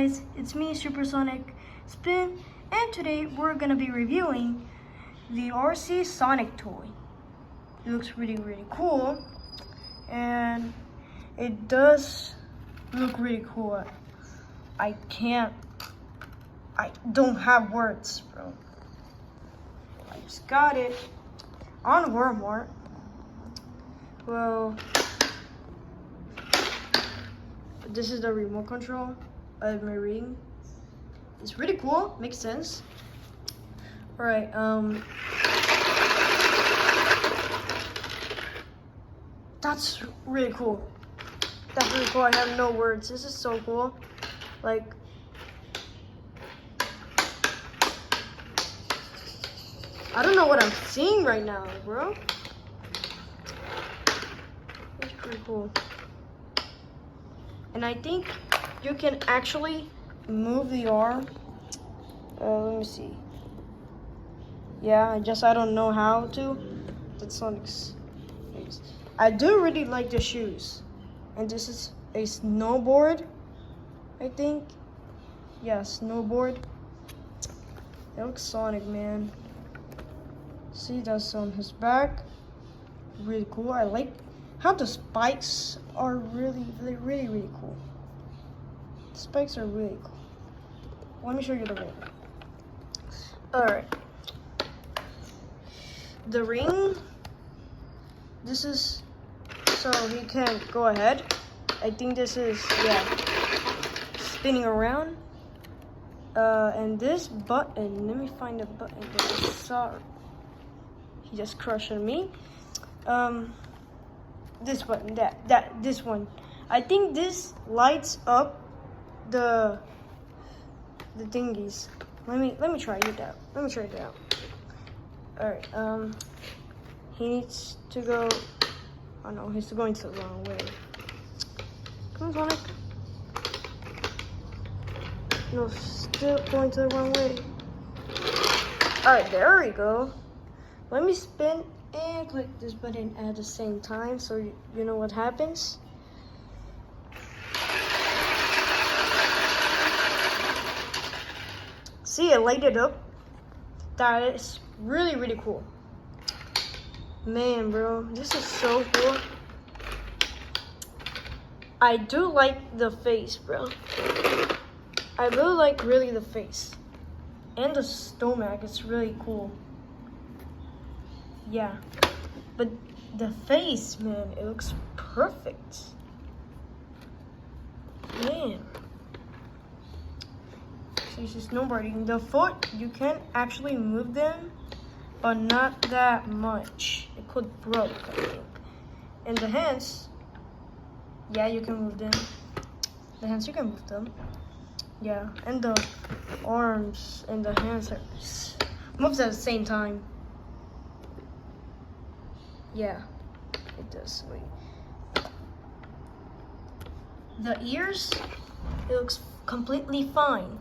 guys, it's me, Supersonic Spin, and today we're gonna be reviewing the RC Sonic toy. It looks really cool, and it does look really cool. I don't have words, bro. I just got it on Walmart. Well, this is the remote control of my ring. It's really cool, makes sense. Alright, that's really cool. That's really cool. I have no words. This is so cool. Like, I don't know what I'm seeing right now, bro. It's pretty cool. And I think you can actually move the arm. Let me see. Yeah, I don't know how to. That's Sonic's face. I do really like the shoes. And this is a snowboard, I think. Yeah, snowboard. That looks Sonic, man. See, that's on his back. Really cool. I like how the spikes are really cool. The spikes are really cool. Let me show you the ring. Alright. The ring, this is so he can go ahead. I think this is, yeah, spinning around. And this button, let me find the button that I saw. He just crushed on me. This button, this one. I think this lights up the thingies. Let me try it out. Let me try it out. Alright, he needs to go. Oh no, he's going to the wrong way. Come on, Sonic. No, still going to the wrong way. Alright, there we go. Let me spin and click this button at the same time so you know what happens. See, it lighted up. That is really cool. Man, bro, this is so cool. I do like the face, bro. I really like the face. And the stomach, it's really cool. Yeah, but the face, man, it looks perfect. Man. So it's just snowboarding. The foot, you can actually move them, but not that much. It could broke, I think. And the hands, yeah, you can move them. The hands, you can move them. Yeah, and the arms and the hands are moves at the same time. Yeah, it does. Wait. The ears, it looks completely fine.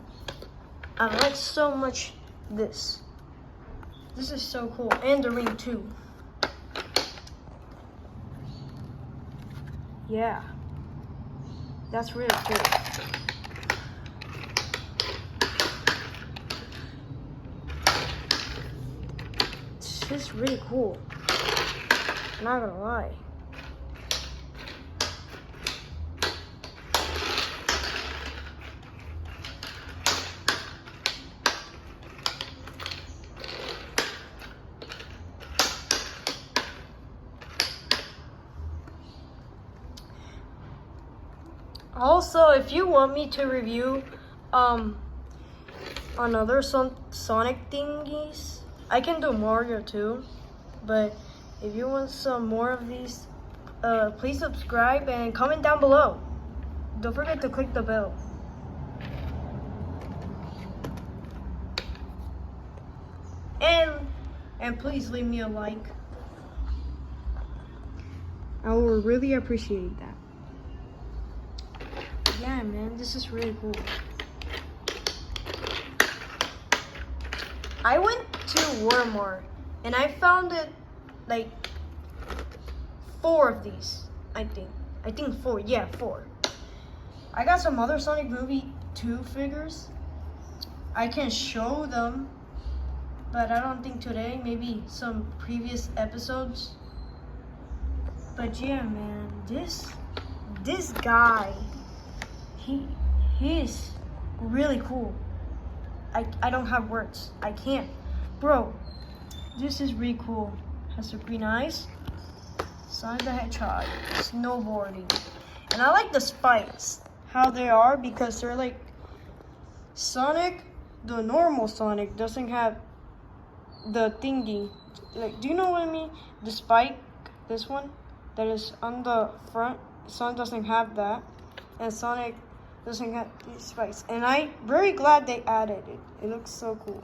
I like so much this. This is so cool. And the ring too. Yeah. That's really cool. It's just really cool. Not gonna lie. Also, if you want me to review another Sonic thingies, I can do Mario too. But if you want some more of these, please subscribe and comment down below. Don't forget to click the bell. And please leave me a like. I will really appreciate that. Yeah, man, this is really cool. I went to Walmart and I found it like 4 of these, I think 4, yeah, 4. I got some other Sonic movie 2 figures. I can show them, but I don't think today, maybe some previous episodes. But yeah, man, this guy, he's really cool. I don't have words. I can't. Bro, this is really cool. Has the green eyes. Sonic the Hedgehog, snowboarding. And I like the spikes, how they are, because they're like Sonic, the normal Sonic doesn't have the thingy. Like, do you know what I mean? The spike, this one, that is on the front, Sonic doesn't have that. And Sonic doesn't have these spikes. And I'm very glad they added it. It looks so cool.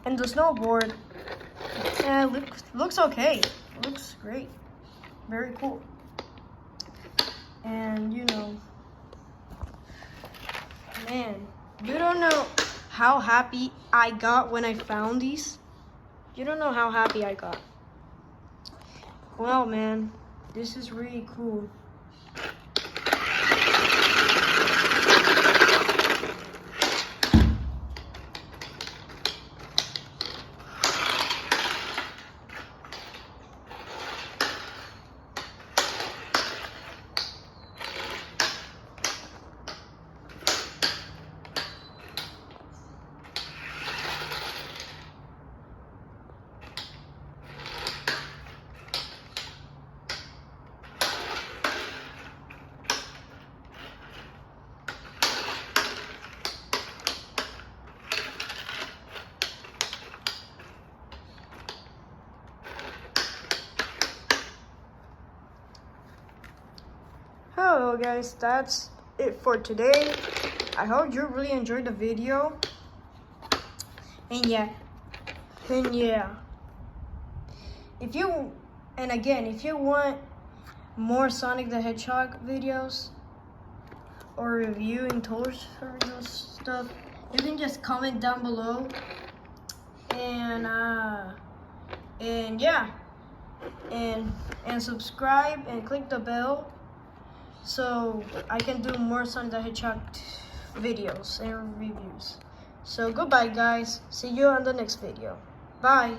And the snowboard, looks okay. It looks great. Very cool. And you know, man, you don't know how happy I got when I found these. You don't know how happy I got. Well, man, this is really cool. Hello guys, that's it for today. I hope you really enjoyed the video. And yeah. If you want more Sonic the Hedgehog videos or reviewing toys or stuff, you can just comment down below. And yeah. And subscribe and click the bell, so I can do more Sonic the Hedgehog videos and reviews. So goodbye guys, see you on the next video. Bye.